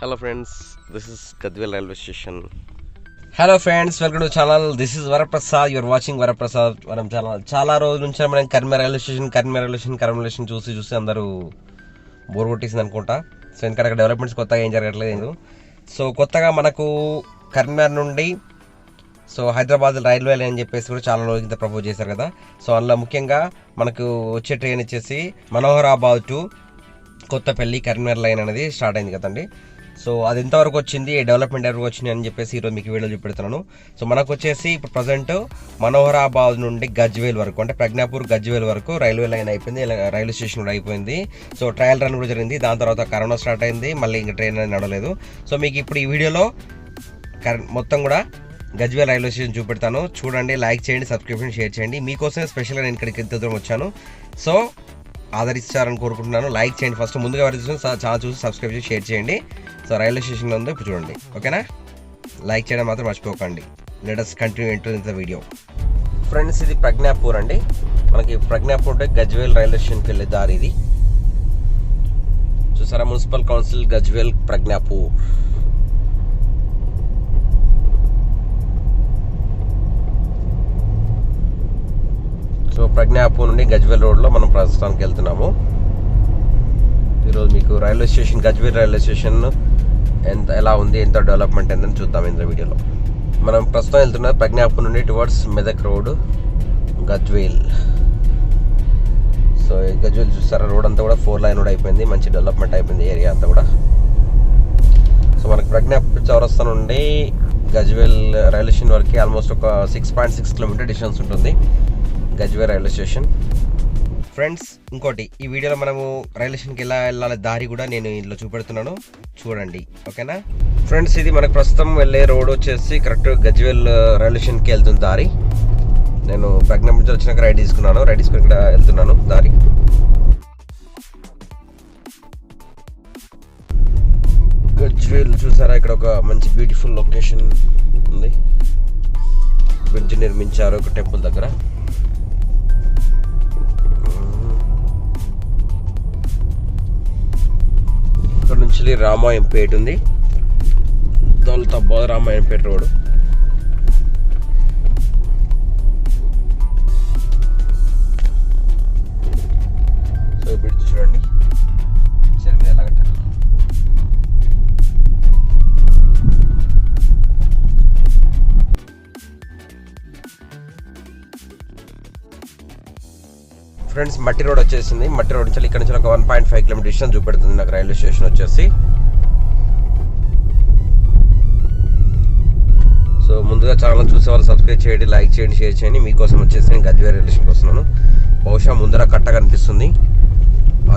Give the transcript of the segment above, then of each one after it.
Hello friends, this is Gajwel railway station. Hello friends, welcome to channel. This is Varaprasad. You are watching Varaprasad Varam channel. చాలా రోజుల నుంచి మనం Karimnagar railway station చూసి అందరూ bore కొట్టేసింది అనుకుంటా. సో ఎందుకంటే అక్కడ డెవలప్మెంట్స్ కొత్తగా ఏం జరగట్లేదు. సో కొత్తగా మనకు కరీంనగర్ నుండి హైదరాబాద్ రైల్వే లైన్ అని చెప్పేసి కూడా చాలా రోజుల కింద ప్రపోజ్ చేశారు కదా. సో అందులో ముఖ్యంగా మనకు వచ్చే ట్రైన్ వచ్చేసి మనోహరాబాద్ టు కొత్తపల్లి కరీంనగర్ లైన్ అనేది స్టార్ట్ అయింది కదండి. సో అది ఎంతవరకు వచ్చింది, డెవలప్మెంట్ ఎవరికి వచ్చింది అని చెప్పేసి ఈరోజు మీకు వీడియో చూపెడుతున్నాను. సో మనకు వచ్చేసి ఇప్పుడు ప్రజెంట్ మనోహరాబాద్ నుండి గజ్వేల్ వరకు, అంటే ప్రజ్ఞాపూర్ గజ్వేల్ వరకు రైల్వే లైన్ అయిపోయింది, రైల్వే స్టేషన్ కూడా అయిపోయింది. సో ట్రయల్ రన్ కూడా జరిగింది. దాని తర్వాత కరోనా స్టార్ట్ అయింది, మళ్ళీ ఇంకా ట్రైన్ అనేది నడవలేదు. సో మీకు ఇప్పుడు ఈ వీడియోలో మొత్తం కూడా గజ్వేల్ రైల్వే స్టేషన్ చూపెడతాను. చూడండి, లైక్ చేయండి, సబ్స్క్రిప్షన్ షేర్ చేయండి. మీకోసమే స్పెషల్గా నేను ఇక్కడికి ఎంత దూరం వచ్చాను. సో ఆదరిస్తారని కోరుకుంటున్నాను. లైక్ చేయండి ఫస్ట్, ముందుగా ఎవరు చాలా చూసి సబ్స్క్రైబ్ చేసి షేర్ చేయండి. సో రైల్వే స్టేషన్లో ఉందో ఇప్పుడు చూడండి, ఓకేనా? లైక్ చేయడం మాత్రం మర్చిపోకండి. Let us continue into the video. Friends, ఇది ప్రజ్ఞాపూర్ అండి. మనకి ప్రజ్ఞాపూర్ అంటే గజ్వేల్ రైల్వే స్టేషన్కి వెళ్ళే దారి ఇది. చూసారా, municipal council Gajwel Pragnapur. So Pragnapur నుండి గజ్వేల్ రోడ్లో మనం ప్రస్తుతానికి వెళ్తున్నాము. ఈరోజు మీకు railway station, Gajwel railway station ఎలా ఉంది, ఎంత డెవలప్మెంట్ అయిందని చూద్దాం ఇందులో వీడియోలో. మనం ప్రస్తుతం వెళ్తున్నది ప్రజ్ఞాపూర్ నుండి towards Medak road Gajwel. So ఈ గజ్వేల్ చూస్తారా, రోడ్ అంతా కూడా 4 లైన్ కూడా అయిపోయింది, మంచి డెవలప్మెంట్ అయిపోయింది ఏరియా అంతా కూడా. సో మనకి ప్రజ్ఞాపూర్ చౌరస్తా నుండి గజ్వేల్ రైల్వే స్టేషన్ వరకు ఆల్మోస్ట్ ఒక 6.6 కిలోమీటర్ డిస్టెన్స్ ఉంటుంది గజ్వేల్ రైల్వే స్టేషన్. ఫ్రెండ్స్, ఇంకోటి, ఈ వీడియోలో మనము రైల్వే స్టేషన్కి ఎలా వెళ్ళాలి దారి కూడా నేను ఇందులో చూపెడుతున్నాను, చూడండి, ఓకేనా? ఫ్రెండ్స్, ఇది మనకు ప్రస్తుతం వెళ్ళే రోడ్ వచ్చేసి కరెక్ట్ గజ్వేల్ రైల్వే స్టేషన్కి వెళ్తున్న దారి. నేను ప్రజ్ఞాపూర్ నుంచి వచ్చినాక రైడ్ తీసుకుని ఇక్కడ వెళ్తున్నాను దారి. గజ్వేల్ చూసారా, ఇక్కడ ఒక మంచి బ్యూటిఫుల్ లొకేషన్ ఉంది. బ్రిడ్జ్ నిర్మించారు ఒక టెంపుల్ దగ్గర. ఇక్కడ నుంచి రామాయంపేట ఉంది, దౌలతాబాద్ రామాయంపేట రోడ్. సో ఈ బ్రిడ్జ్ చూడండి, సరే మీద ఎలాగట్ట. ఫ్రెండ్స్, మట్టి రోడ్ వచ్చేసింది. మట్టి రోడ్ నుంచి ఇక్కడ నుంచి ఒక 1.5 కిలోమీటర్ డిస్టెన్స్ చూపెడుతుంది నాకు రైల్వే స్టేషన్ వచ్చేసి. సో ముందుగా ఛానల్ చూసే వాళ్ళు సబ్స్క్రైబ్ చేయండి, లైక్ చేయండి, షేర్ చేయండి. మీకోసం వచ్చేసి నేను గజ్వేల్ రైల్వే స్టేషన్కి వస్తున్నాను. బహుశా ముందర కట్ట కనిపిస్తుంది,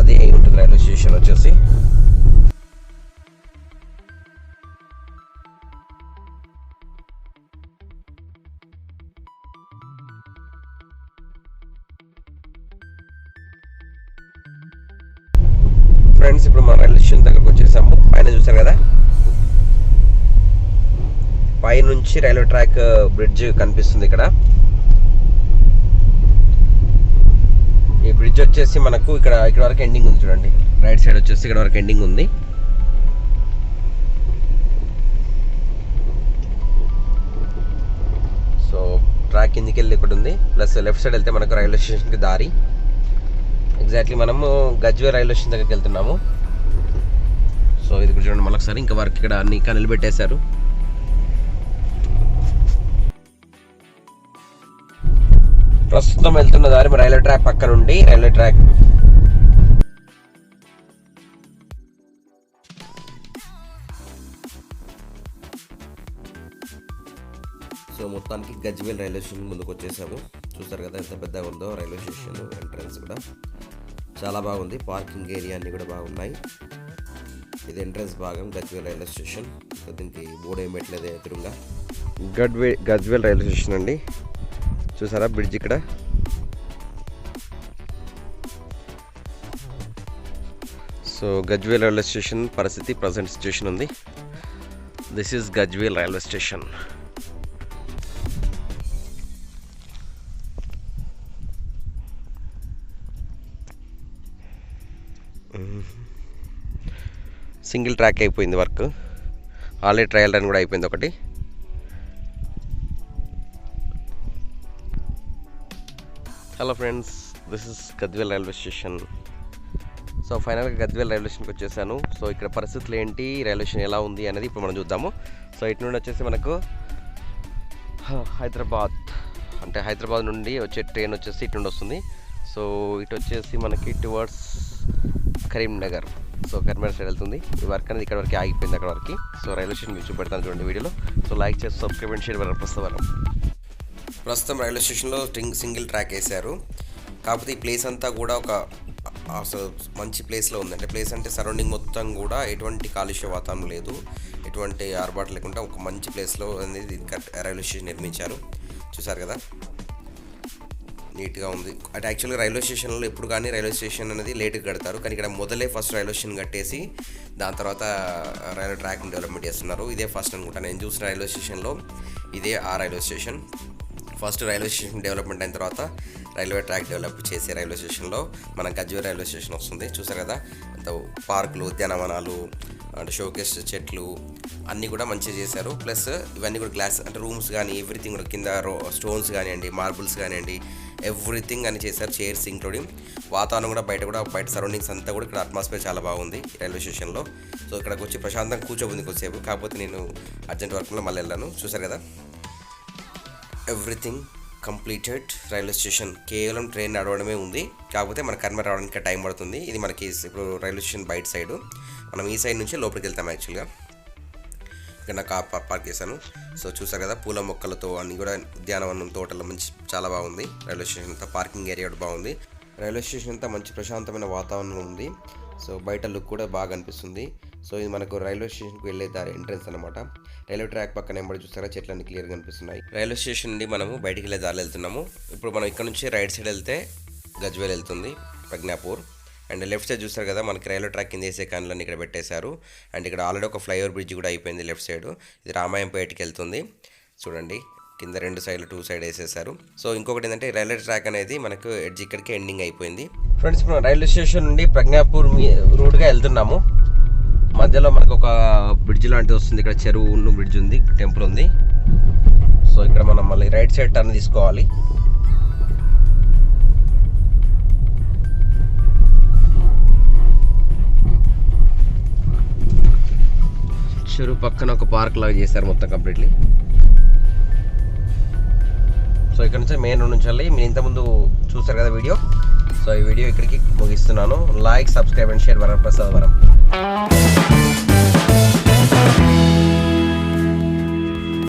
అదే ఉంటుంది రైల్వే స్టేషన్ వచ్చేసి. ఫ్రెండ్స్, ఇప్పుడు మన రైల్వే స్టేషన్ దగ్గరకు వచ్చేసాము. పైన చూసారు కదా, పైనుంచి రైల్వే ట్రాక్ బ్రిడ్జ్ కనిపిస్తుంది ఇక్కడ. ఈ బ్రిడ్జ్ వచ్చేసి మనకు ఇక్కడ వరకు ఎండింగ్ ఉంది చూడండి. రైట్ సైడ్ వచ్చేసి ఇక్కడ వరకు ఎండింగ్ ఉంది. సో ట్రాక్ కిందికి వెళ్ళి ఇక్కడ ఉంది, ప్లస్ లెఫ్ట్ సైడ్ వెళ్తే మనకు రైల్వే స్టేషన్కి దారి. ఎగ్జాక్ట్లీ మనము గజ్వేల్ రైల్వే స్టేషన్ దగ్గరికి వెళ్తున్నాము. సో ఇది చూడండి మళ్ళొకసారి, ఇంకా వర్క్ ఇక్కడ అన్ని నిలబెట్టేశారు. ప్రస్తుతం వెళ్తున్న దారి రైల్వే ట్రాక్ పక్క నుండి రైల్వే ట్రాక్. సో మొత్తానికి గజ్వేల్ రైల్వే స్టేషన్ ముందుకు వచ్చేసాము. చూస్తారు కదా ఎంత పెద్దగా ఉందో రైల్వే స్టేషన్. ఎంట్రన్స్ కూడా చాలా బాగుంది, పార్కింగ్ ఏరియా అన్నీ కూడా బాగున్నాయి. ఇది ఎంట్రన్స్ భాగం గజ్వేల్ రైల్వే స్టేషన్. దీనికి బోర్డు ఏం పెట్టలేదు ఎదురుగా. గజ్వేల్ రైల్వే స్టేషన్ అండి. చూసారా బ్రిడ్జ్ ఇక్కడ. సో గజ్వేల్ రైల్వే స్టేషన్ పరిస్థితి ప్రజెంట్ సిచ్యుయేషన్ ఉంది. This is Gajwel railway station. Single track అయిపోయింది వర్క్. ఆల్రెడీ ట్రయల్ రన్ కూడా అయిపోయింది ఒకటి. Hello friends, this is Gajwel railway station. So ఫైనల్గా గజ్వేల్ రైల్వే స్టేషన్కి వచ్చేసాను. సో ఇక్కడ పరిస్థితులు ఏంటి, రైల్వే స్టేషన్ ఎలా ఉంది అనేది ఇప్పుడు మనం చూద్దాము. సో ఇటు నుండి వచ్చేసి మనకు హైదరాబాద్ నుండి వచ్చే ట్రైన్ వచ్చేసి ఇటు నుండి వస్తుంది. సో ఇటు వచ్చేసి మనకి towards Karimnagar, so Karimnagar side వెళ్తుంది. ఈ వర్క్ అనేది ఇక్కడ వరకు ఆగిపోయింది, అక్కడ వరకు. సో రైల్వే స్టేషన్ మీకు చూపెడతాను చూడండి వీడియోలో. సో లైక్ చేసి సబ్స్క్రైబ్ అండ్ షేర్ వరప్రసాదవరం. ప్రస్తుతం రైల్వే స్టేషన్లో సింగిల్ ట్రాక్ వేశారు. కాకపోతే ఈ ప్లేస్ అంతా కూడా ఒక అసలు మంచి ప్లేస్లో ఉంది. అంటే ప్లేస్ అంటే సరౌండింగ్ మొత్తం కూడా ఎటువంటి కాలుష్య వాతావరణం లేదు, ఎటువంటి ఆర్బాటు లేకుండా ఒక మంచి ప్లేస్లో అనేది రైల్వే స్టేషన్ నిర్మించారు. చూసారు కదా, నీట్గా ఉంది. అంటే యాక్చువల్గా రైల్వే స్టేషన్లో ఎప్పుడు కానీ రైల్వే స్టేషన్ అనేది లేట్గా కడతారు, కానీ ఇక్కడ మొదలే ఫస్ట్ రైల్వే స్టేషన్ కట్టేసి దాని తర్వాత రైల్వే ట్రాక్ని డెవలప్మెంట్ చేస్తున్నారు. ఇదే ఫస్ట్ అనుకుంటా నేను చూసిన రైల్వే స్టేషన్లో, ఇదే ఆ railway station. First railway station development అయిన తర్వాత రైల్వే ట్రాక్ డెవలప్ చేసే రైల్వే స్టేషన్లో మన గజ్వేల్ రైల్వే స్టేషన్ వస్తుంది. చూసారు కదా, అంత పార్కులు, ఉద్యానవనాలు, అంటే షోకేస్ చెట్లు అన్నీ కూడా మంచిగా చేశారు. ప్లస్ ఇవన్నీ కూడా గ్లాస్ అంటే రూమ్స్ కానీ ఎవ్రీథింగ్ కూడా కింద స్టోన్స్ కానివ్వండి, మార్బుల్స్ కానివ్వండి, ఎవ్రీథింగ్ అని చేశారు, చైర్స్ ఇంక్లూడింగ్. వాతావరణం కూడా బయట సరౌండింగ్స్ అంతా కూడా ఇక్కడ అట్మాస్ఫియర్ చాలా బాగుంది రైల్వే స్టేషన్లో. సో ఇక్కడికి వచ్చి ప్రశాంతంగా కూర్చోబోతుంది కొద్దిసేపు. కాకపోతే నేను అర్జెంట్ వర్క్లో మళ్ళీ వెళ్ళాను. చూసారు కదా, ఎవ్రీథింగ్ కంప్లీటెడ్. రైల్వే స్టేషన్ కేవలం ట్రైన్ నడవడమే ఉంది. కాకపోతే మన కర్మ రావడానికి టైం పడుతుంది. ఇది మనకి ఇప్పుడు రైల్వే స్టేషన్ బయట సైడు, మనం ఈ సైడ్ నుంచి లోపలికి వెళ్తాం. యాక్చువల్గా ఇక్కడ నా కార్ పార్క్ చేశాను. సో చూసారు కదా, పూల మొక్కలతో అన్నీ కూడా ఉద్యానవనం, తోటలు మంచి చాలా బాగుంది. రైల్వే స్టేషన్ అంతా పార్కింగ్ ఏరియా కూడా బాగుంది. రైల్వే స్టేషన్ అంతా మంచి ప్రశాంతమైన వాతావరణం ఉంది. సో బయట లుక్ కూడా బాగా అనిపిస్తుంది. సో ఇది మనకు రైల్వే స్టేషన్కి వెళ్ళే దారి ఎంట్రన్స్ అనమాట. రైల్వే ట్రాక్ పక్కన ఎంబడి చూస్తారా, చెట్లన్నీ క్లియర్గా కనిపిస్తున్నాయి. రైల్వే స్టేషన్ నుండి మనము బయటికి వెళ్ళే దారి వెళ్తున్నాము. ఇప్పుడు మనం ఇక్కడ నుంచి రైట్ సైడ్ వెళ్తే గజ్వేల్ వెళ్తుంది, ప్రజ్ఞాపూర్. అండ్ లెఫ్ట్ సైడ్ చూస్తారు కదా, మనకి రైల్వే ట్రాక్ కింద వేసే కాన్లన్నీ ఇక్కడ పెట్టేశారు. అండ్ ఇక్కడ ఆల్రెడీ ఒక ఫ్లైఓవర్ బ్రిడ్జ్ కూడా అయిపోయింది లెఫ్ట్ సైడ్. ఇది రామాయంపేటకి వెళ్తుంది. చూడండి, కింద 2 సైడ్లు 2 సైడ్ వేసేసారు. సో ఇంకొకటి ఏంటంటే రైల్వే ట్రాక్ అనేది మనకు ఎడ్జ్ ఇక్కడికి ఎండింగ్ అయిపోయింది. ఫ్రెండ్స్, మనం రైల్వే స్టేషన్ నుండి ప్రజ్ఞాపూర్ రూట్గా వెళ్తున్నాము. మధ్యలో మనకు ఒక బ్రిడ్జ్ లాంటిది వస్తుంది. ఇక్కడ చెరువు బ్రిడ్జ్ ఉంది, టెంపుల్ ఉంది. సో ఇక్కడ మనం మళ్ళీ రైట్ సైడ్ టర్న్ తీసుకోవాలి. చెరువు పక్కన ఒక పార్క్ లాగా చేశారు మొత్తం కంప్లీట్లీ. సో ఇక్కడ నుంచి మెయిన్ రోడ్ నుంచి వెళ్ళి మీరు ఇంతకుముందు చూసారు కదా వీడియో. సో ఈ వీడియో ఇక్కడికి ముగిస్తున్నాను. Like, subscribe and share. Varaprasad వరం.